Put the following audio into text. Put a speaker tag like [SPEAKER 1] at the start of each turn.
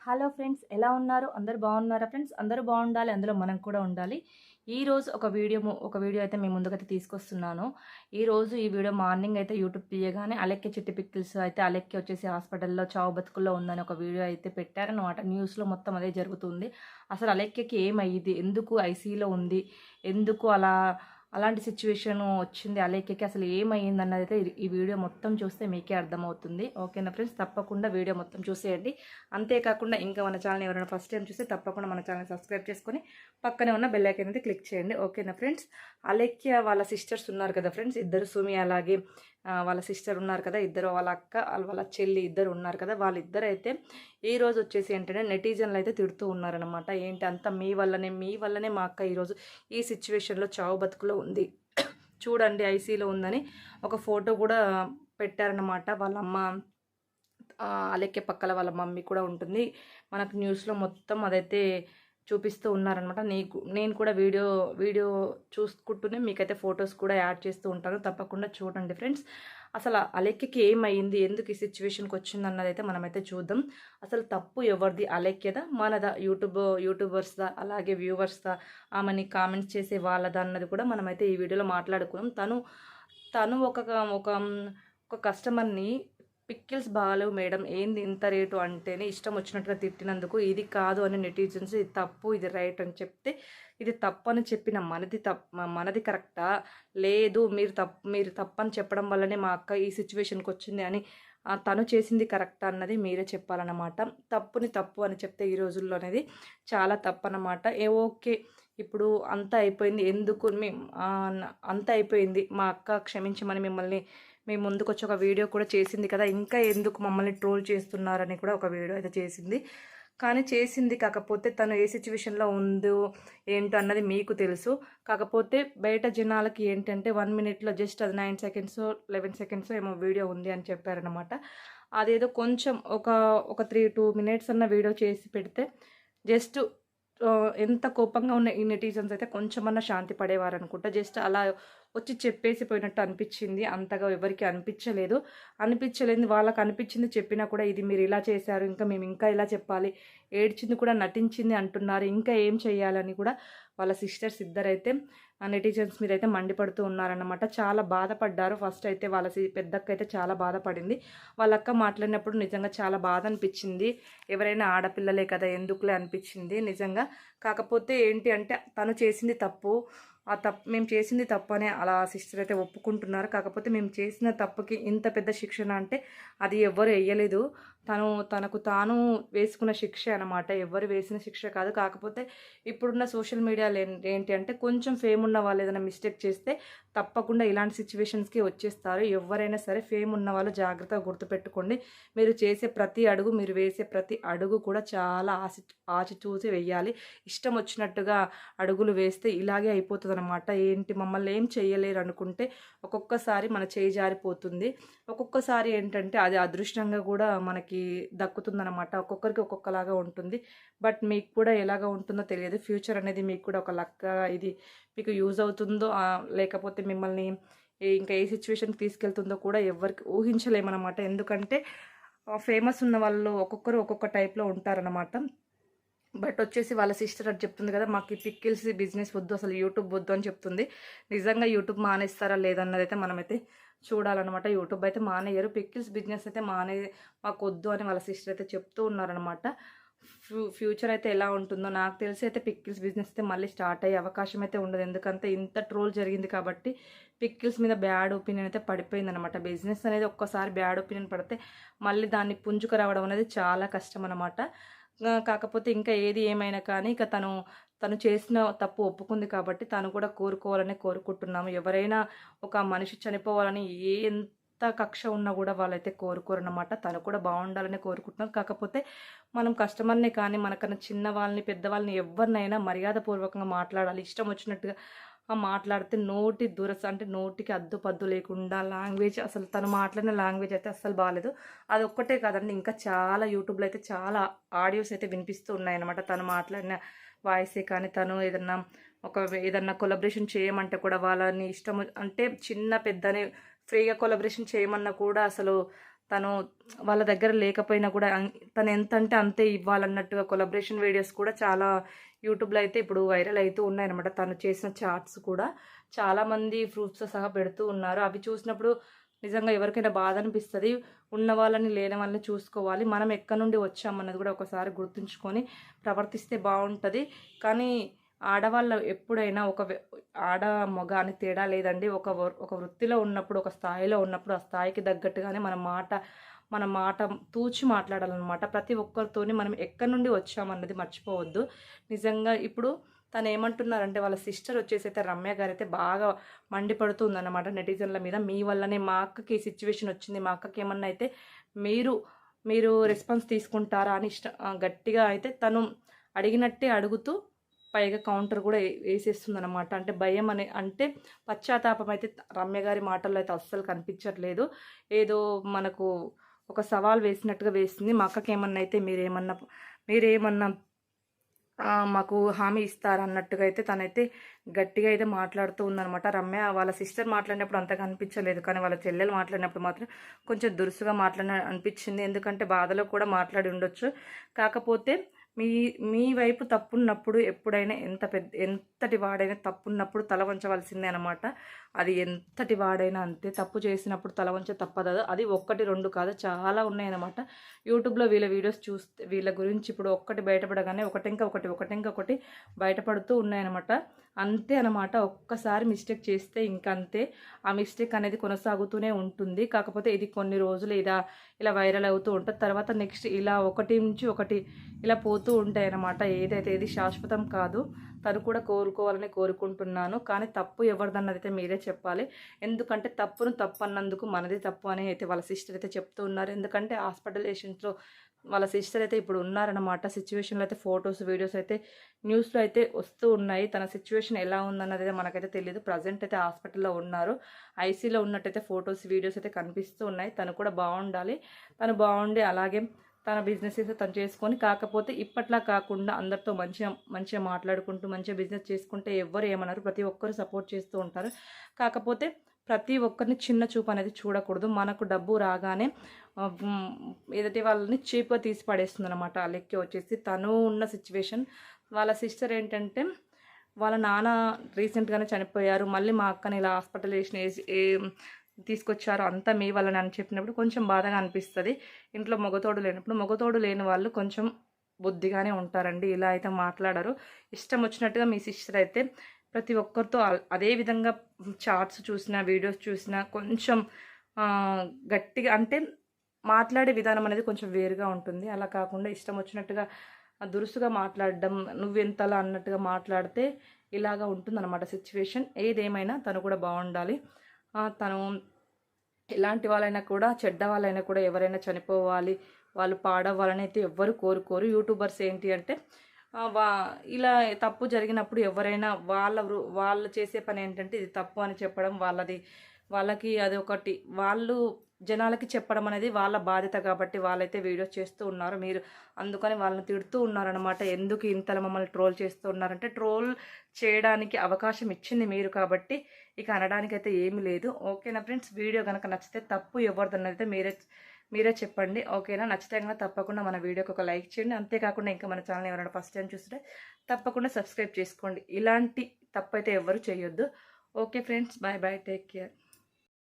[SPEAKER 1] Hello friends, ఎలా ఉన్నారు? అందరూ బాగున్నారా ఫ్రెండ్స్? అందరూ బాగుండాలి, అందులో మనం కూడా ఉండాలి. ఈరోజు ఒక వీడియో అయితే మీ ముందుకైతే తీసుకొస్తున్నాను. ఈ వీడియో మార్నింగ్ అయితే యూట్యూబ్ తీయగానే అలెక్కి చిట్టి పిక్కిల్స్ అయితే అలెక్కి వచ్చేసి హాస్పిటల్లో చావు బతుకుల్లో ఉందని ఒక వీడియో అయితే పెట్టారనమాట. న్యూస్లో మొత్తం అదే జరుగుతుంది. అసలు అలెక్కికి ఏమయ్యింది, ఎందుకు ఐసీలో ఉంది, ఎందుకు అలాంటి సిచ్యువేషన్ వచ్చింది అలేఖ్యకి, అసలు ఏమైంది అన్నదైతే ఈ వీడియో మొత్తం చూస్తే మీకే అర్థమవుతుంది. ఓకేనా ఫ్రెండ్స్, తప్పకుండా వీడియో మొత్తం చూసేయండి. అంతేకాకుండా ఇంకా మన ఛానల్ ఎవరైనా ఫస్ట్ టైం చూస్తే తప్పకుండా మన ఛానల్ సబ్స్క్రైబ్ చేసుకొని పక్కనే ఉన్న బెల్ ఐకాన్ అయితే క్లిక్ చేయండి. ఓకేనా ఫ్రెండ్స్, అలేఖ్య వాళ్ళ సిస్టర్స్ ఉన్నారు కదా ఫ్రెండ్స్, ఇద్దరు సుమి అలాగే వాళ్ళ సిస్టర్ ఉన్నారు కదా, ఇద్దరు వాళ్ళ అక్క వాళ్ళ చెల్లి ఇద్దరు ఉన్నారు కదా, వాళ్ళిద్దరు అయితే ఈ రోజు వచ్చేసి ఏంటంటే నెటిజన్లు అయితే తిడుతూ ఉన్నారనమాట. ఏంటి అంతా మీ వల్లనే మా అక్క ఈరోజు ఈ సిచ్యువేషన్లో చావు బతుకులో ఉంది, చూడండి ఐసీలో ఉందని ఒక ఫోటో కూడా పెట్టారనమాట. వాళ్ళ అమ్మ అలెక్కే పక్కల వాళ్ళ మమ్మీ కూడా ఉంటుంది. మనకు న్యూస్లో మొత్తం అదైతే చూపిస్తూ ఉన్నారనమాట. నేను కూడా వీడియో చూసుకుంటూనే మీకైతే ఫొటోస్ కూడా యాడ్ చేస్తూ ఉంటాను, తప్పకుండా చూడండి ఫ్రెండ్స్. అసలు అలెక్యకి ఏమైంది, ఎందుకు ఈ సిచ్యువేషన్కి వచ్చింది అన్నదైతే మనమైతే చూద్దాం. అసలు తప్పు ఎవరిది, అలెక్యదా మనదా, యూట్యూబర్స్దా అలాగే వ్యూవర్స్దా, ఆమెని కామెంట్స్ చేసే వాళ్ళదా అన్నది కూడా మనమైతే ఈ వీడియోలో మాట్లాడుకున్నాం. తను ఒక కస్టమర్ని పిక్కిల్స్ బాగాలేవు మేడం, ఏంది ఇంత రేటు అంటేనే ఇష్టం వచ్చినట్టుగా తిట్టినందుకు ఇది కాదు అని నెటిజన్స్ ఇది తప్పు ఇది రైట్ అని చెప్తే, ఇది తప్పు అని చెప్పిన మనది కరెక్టా, లేదు మీరు తప్పని చెప్పడం వల్లనే మా అక్క ఈ సిచ్యువేషన్కి వచ్చింది అని తను చేసింది కరెక్టా అన్నది మీరే చెప్పాలన్నమాట. తప్పుని తప్పు అని చెప్తే ఈ రోజుల్లో అనేది చాలా తప్పు అన్నమాట. ఓకే, ఇప్పుడు అంతా అయిపోయింది, ఎందుకు అంతా అయిపోయింది, మా అక్క క్షమించమని మిమ్మల్ని మీ ముందుకు వచ్చి ఒక వీడియో కూడా చేసింది కదా, ఇంకా ఎందుకు మమ్మల్ని ట్రోల్ చేస్తున్నారని కూడా ఒక వీడియో అయితే చేసింది. కానీ చేసింది, కాకపోతే తను ఏ సిచ్యువేషన్లో ఉందో ఏంటో అన్నది మీకు తెలుసు. కాకపోతే బయట జనాలకి ఏంటంటే 1 మినిట్లో జస్ట్ అది 9 సెకండ్స్ 11 సెకండ్స్ ఏమో వీడియో ఉంది అని చెప్పారనమాట. అదేదో కొంచెం ఒక 2 మినిట్స్ అన్న వీడియో చేసి పెడితే జస్ట్ ఎంత కోపంగా ఉన్న ఈ నెటిజన్స్ అయితే కొంచెమన్నా శాంతి పడేవారు అనుకుంటా. జస్ట్ అలా వచ్చి చెప్పేసి పోయినట్టు అనిపించింది, అంతగా ఎవరికి అనిపించలేదు. వాళ్ళకి అనిపించింది చెప్పినా కూడా ఇది మీరు ఇలా చేశారు, ఇంకా మేము ఇంకా ఇలా చెప్పాలి, ఏడ్చింది కూడా నటించింది అంటున్నారు, ఇంకా ఏం చేయాలని కూడా వాళ్ళ సిస్టర్స్ ఇద్దరైతే నెటిజన్స్ మీద అయితే మండిపడుతూ ఉన్నారన్నమాట. చాలా బాధపడ్డారు. ఫస్ట్ అయితే వాళ్ళ పెద్దక్క అయితే చాలా బాధపడింది. వాళ్ళ అక్క మాట్లాడినప్పుడు నిజంగా చాలా బాధ అనిపించింది. ఎవరైనా ఆడపిల్లలే కదా ఎందుకులే అనిపించింది నిజంగా. కాకపోతే ఏంటి అంటే తను చేసింది తప్పు, మేము చేసింది తప్పు అని అలా సిస్టర్ అయితే ఒప్పుకుంటున్నారు. కాకపోతే మేము చేసిన తప్పుకి ఇంత పెద్ద శిక్షణ అంటే అది ఎవ్వరు వేయలేదు, తనకు తాను వేసుకున్న శిక్ష అనమాట, ఎవ్వరు వేసిన శిక్ష కాదు. కాకపోతే ఇప్పుడున్న సోషల్ మీడియాలో ఏంటి అంటే కొంచెం ఫేమ్ ఉన్న వాళ్ళు ఏదైనా మిస్టేక్ చేస్తే తప్పకుండా ఇలాంటి సిచ్యువేషన్స్కి వచ్చేస్తారు. ఎవరైనా సరే ఫేమ్ ఉన్న వాళ్ళు జాగ్రత్తగా గుర్తుపెట్టుకోండి. మీరు వేసే ప్రతి అడుగు కూడా చాలా ఆచి చూసి వెయ్యాలి. ఇష్టం వచ్చినట్టుగా అడుగులు వేస్తే ఇలాగే అయిపోతుంది అనమాట. ఏంటి మమ్మల్ని ఏం చేయలేరు అనుకుంటే ఒక్కొక్కసారి మన చేయి జారిపోతుంది. ఒక్కొక్కసారి ఏంటంటే అది అదృష్టంగా కూడా మనకి దక్కుతుందనమాట. ఒక్కొక్కరికి ఒక్కొక్కలాగా ఉంటుంది. బట్ మీకు కూడా ఎలాగా ఉంటుందో తెలియదు. ఫ్యూచర్ అనేది మీకు కూడా ఒక లక్క, ఇది మీకు యూజ్ అవుతుందో లేకపోతే మిమ్మల్ని ఇంకా ఏ సిచ్యువేషన్కి తీసుకెళ్తుందో కూడా ఎవరికి ఊహించలేమన్నమాట. ఎందుకంటే ఫేమస్ ఉన్న వాళ్ళు ఒక్కొక్కరు ఒక్కొక్క టైప్లో ఉంటారనమాట. బట్ వచ్చేసి వాళ్ళ సిస్టర్ అది చెప్తుంది కదా, మాకు ఈ పిక్కిల్స్ బిజినెస్ వద్దు, అసలు యూట్యూబ్ వద్దు అని చెప్తుంది. నిజంగా యూట్యూబ్ మానేస్తారా లేదన్నది అయితే మనమైతే చూడాలన్నమాట. యూట్యూబ్ అయితే మానేయరు, పిక్కిల్స్ బిజినెస్ అయితే మాకు వద్దు అని వాళ్ళ సిస్టర్ అయితే చెప్తూ ఉన్నారనమాట. ఫ్యూచర్ అయితే ఎలా ఉంటుందో నాకు తెలిసి అయితే పిక్కిల్స్ బిజినెస్ అయితే మళ్ళీ స్టార్ట్ అయ్యే అవకాశం అయితే ఉండదు. ఎందుకంటే ఇంత ట్రోల్ జరిగింది కాబట్టి పిక్కిల్స్ మీద బ్యాడ్ ఒపీనియన్ అయితే పడిపోయిందనమాట. బిజినెస్ అనేది ఒక్కసారి బ్యాడ్ ఒపీనియన్ పడితే మళ్ళీ దాన్ని పుంజుకు రావడం అనేది చాలా కష్టం అనమాట. కాకపోతే ఇంకా ఏది ఏమైనా కానీ ఇక తను చేసిన తప్పు ఒప్పుకుంది కాబట్టి తను కూడా కోరుకోవాలని కోరుకుంటున్నాము. ఎవరైనా ఒక మనిషి చనిపోవాలని ఎంత కక్ష ఉన్నా కూడా వాళ్ళైతే కోరుకోరన్నమాట. తను కూడా బాగుండాలని కోరుకుంటున్నారు. కాకపోతే మనం కస్టమర్ని కానీ మనకన్నా చిన్న వాళ్ళని పెద్దవాళ్ళని ఎవరినైనా మర్యాదపూర్వకంగా మాట్లాడాలి. ఇష్టం వచ్చినట్టుగా మాట్లాడితే నోటి దురస అంటే నోటికి అద్దు పద్దు లేకుండా లాంగ్వేజ్, అసలు తను మాట్లాడిన లాంగ్వేజ్ అయితే అస్సలు బాగాలేదు. అది ఒక్కటే కాదండి, ఇంకా చాలా యూట్యూబ్లో అయితే చాలా ఆడియోస్ అయితే వినిపిస్తూ ఉన్నాయన్నమాట. తను మాట్లాడిన వాయిసే కానీ తను ఏదన్నా కొలాబరేషన్ చేయమంటే కూడా వాళ్ళని ఇష్టం అంటే చిన్న పెద్దని ఫ్రీగా కొలాబరేషన్ చేయమన్నా కూడా అసలు తను వాళ్ళ దగ్గర లేకపోయినా కూడా తను ఎంత అంటే అంతే ఇవ్వాలన్నట్టుగా కొలాబరేషన్ వీడియోస్ కూడా చాలా యూట్యూబ్లో అయితే ఇప్పుడు వైరల్ అవుతూ ఉన్నాయన్నమాట. తను చేసిన చార్ట్స్ కూడా చాలామంది ప్రూఫ్స్తో సహా పెడుతూ ఉన్నారు. అవి చూసినప్పుడు నిజంగా ఎవరికైనా బాధ అనిపిస్తుంది. ఉన్న వాళ్ళని లేని వాళ్ళని చూసుకోవాలి. మనం ఎక్కడి నుండి వచ్చామన్నది కూడా ఒకసారి గుర్తుంచుకొని ప్రవర్తిస్తే బాగుంటుంది. కానీ ఆడవాళ్ళు ఎప్పుడైనా ఆడ మగ అని తేడా లేదండి. ఒక వృత్తిలో ఉన్నప్పుడు, ఒక స్థాయిలో ఉన్నప్పుడు ఆ స్థాయికి తగ్గట్టుగానే మన మాట తూచి మాట్లాడాలన్నమాట. ప్రతి ఒక్కరితోని మనం ఎక్కడి నుండి వచ్చామన్నది మర్చిపోవద్దు. నిజంగా ఇప్పుడు తను ఏమంటున్నారంటే వాళ్ళ సిస్టర్ వచ్చేసి అయితే రమ్య గారు అయితే బాగా మండిపడుతూ ఉందన్నమాట నెటిజన్ల మీద. మీ వల్లనే మా అక్కకి ఈ సిచ్యువేషన్ వచ్చింది, మా అక్కకి ఏమన్నా అయితే మీరు రెస్పాన్స్ తీసుకుంటారా అని గట్టిగా అయితే తను అడిగినట్టే అడుగుతూ పైగా కౌంటర్ కూడా వేసేస్తుంది అనమాట. అంటే భయం అంటే పశ్చాత్తాపం అయితే రమ్య గారి మాటల్లో అయితే అస్సలు కనిపించట్లేదు. ఏదో మనకు ఒక సవాల్ వేసినట్టుగా వేస్తుంది. మా అక్కకి ఏమన్నా అయితే మీరేమన్నా మాకు హామీ ఇస్తారా అన్నట్టుగా అయితే తనైతే గట్టిగా అయితే మాట్లాడుతూ ఉందనమాట. రమ్య వాళ్ళ సిస్టర్ మాట్లాడినప్పుడు అంతగా అనిపించలేదు, కానీ వాళ్ళ చెల్లెలు మాట్లాడినప్పుడు మాత్రం కొంచెం దురుసుగా అనిపించింది. ఎందుకంటే బాధలో కూడా మాట్లాడి ఉండొచ్చు. కాకపోతే మీ వైపు తప్పున్నప్పుడు ఎప్పుడైనా ఎంతటి వాడైనా తప్పున్నప్పుడు తల వంచవలసిందే అనమాట. అది ఎంతటి వాడైనా అంతే. తప్పు చేసినప్పుడు తల వంచ తప్పదు. అది 1, 2 కాదు, చాలా ఉన్నాయన్నమాట. యూట్యూబ్లో వీళ్ళ వీడియోస్ చూస్తే వీళ్ళ గురించి ఇప్పుడు ఒక్కటి బయటపడగానే ఒకటింకొకటి బయటపడుతూ ఉన్నాయన్నమాట. అంతే అనమాట. ఒక్కసారి మిస్టేక్ చేస్తే ఇంకంతే. ఆ మిస్టేక్ అనేది కొనసాగుతూనే ఉంటుంది. కాకపోతే ఇది కొన్ని రోజులు ఇలా వైరల్ అవుతూ ఉంటుంది. తర్వాత నెక్స్ట్ ఇలా ఒకటి నుంచి ఒకటి ఇలా పోతూ ఉంటాయి అన్నమాట. ఏది శాశ్వతం కాదు. తను కూడా కోరుకోవాలని కోరుకుంటున్నాను. కానీ తప్పు ఎవరిదన్నది అయితే మీరే చెప్పాలి. ఎందుకంటే తప్పు అన్నందుకు మనది తప్పు అని అయితే వాళ్ళ సిస్టర్ అయితే చెప్తూ ఉన్నారు. ఎందుకంటే హాస్పిటలైజేషన్స్లో వాళ్ళ సిస్టర్ అయితే ఇప్పుడు ఉన్నారన్నమాట. సిచ్యువేషన్లో అయితే ఫొటోస్ వీడియోస్ అయితే న్యూస్లో అయితే వస్తూ ఉన్నాయి. తన సిచ్యువేషన్ ఎలా ఉందన్నది అయితే మనకైతే తెలియదు. ప్రజెంట్ అయితే హాస్పిటల్లో ఉన్నారు. ఐసీలో ఉన్నట్టయితే ఫొటోస్ వీడియోస్ అయితే కనిపిస్తూ ఉన్నాయి. తను కూడా బాగుండాలి. తను బాగుండి అలాగే తన బిజినెస్ అయితే తను చేసుకొని, కాకపోతే ఇప్పట్లా కాకుండా అందరితో మంచిగా మాట్లాడుకుంటూ మంచిగా బిజినెస్ చేసుకుంటే ఎవ్వరు ఏమన్నారు, ప్రతి ఒక్కరు సపోర్ట్ చేస్తూ ఉంటారు. కాకపోతే ప్రతి ఒక్కరిని చిన్న చూపు అనేది చూడకూడదు. మనకు డబ్బు రాగానే ఎదుటి వాళ్ళని చీప్గా తీసి పడేస్తుంది అనమాట. లెక్కి వచ్చేసి తను ఉన్న సిచ్యువేషన్, వాళ్ళ సిస్టర్ ఏంటంటే వాళ్ళ నాన్న రీసెంట్గానే చనిపోయారు, మళ్ళీ మా అక్కని ఇలా హాస్పిటలైజేషన్ తీసుకొచ్చారు, అంతా మీ వల్లనే అని చెప్పినప్పుడు కొంచెం బాధగా అనిపిస్తుంది. ఇంట్లో మొగతోడు లేని వాళ్ళు కొంచెం బుద్ధిగానే ఉంటారండి. ఇలా అయితే మాట్లాడరు. ఇష్టం వచ్చినట్టుగా మీ సిస్టర్ అయితే ప్రతి ఒక్కరితో అదే విధంగా చార్ట్స్ చూసినా వీడియోస్ చూసినా కొంచెం గట్టిగా అంటే మాట్లాడే విధానం అనేది కొంచెం వేరుగా ఉంటుంది. అలా కాకుండా ఇష్టం వచ్చినట్టుగా దురుసుగా మాట్లాడడం, నువ్వెంతలా అన్నట్టుగా మాట్లాడితే ఇలాగా ఉంటుందన్నమాట సిచ్యువేషన్. ఏదేమైనా తను కూడా బాగుండాలి. తను ఎలాంటి వాళ్ళైనా కూడా, చెడ్డ వాళ్ళైనా కూడా, ఎవరైనా చనిపోవాలి, వాళ్ళు పాడవ్వాలని అయితే ఎవ్వరు కోరుకోరు. యూట్యూబర్స్ ఏంటి అంటే ఇలా తప్పు జరిగినప్పుడు ఎవరైనా వాళ్ళు చేసే పని ఏంటంటే ఇది తప్పు అని చెప్పడం, వాళ్ళకి అది ఒకటి, వాళ్ళు జనాలకి చెప్పడం అనేది వాళ్ళ బాధ్యత. కాబట్టి వాళ్ళైతే వీడియోస్ చేస్తూ ఉన్నారు. మీరు అందుకని వాళ్ళని తిడుతూ ఉన్నారనమాట. ఎందుకు ఇంతలా మమ్మల్ని ట్రోల్ చేస్తూ ఉన్నారంటే, ట్రోల్ చేయడానికి అవకాశం ఇచ్చింది మీరు కాబట్టి ఇక అనడానికైతే ఏమీ లేదు. ఓకేనా ఫ్రెండ్స్, వీడియో కనుక నచ్చితే తప్పు ఎవరిదన్నదైతే మీరే చెప్పండి. ఓకేనా, నచ్చితే కనుక తప్పకుండా మన వీడియోకి ఒక లైక్ చేయండి. అంతేకాకుండా ఇంకా మన ఛానల్ ఎవరైనా ఫస్ట్ టైం చూస్తుంటే తప్పకుండా సబ్స్క్రైబ్ చేసుకోండి. ఇలాంటి తప్పు అయితే ఎవ్వరు చేయొద్దు. Okay friends, bye bye, take care.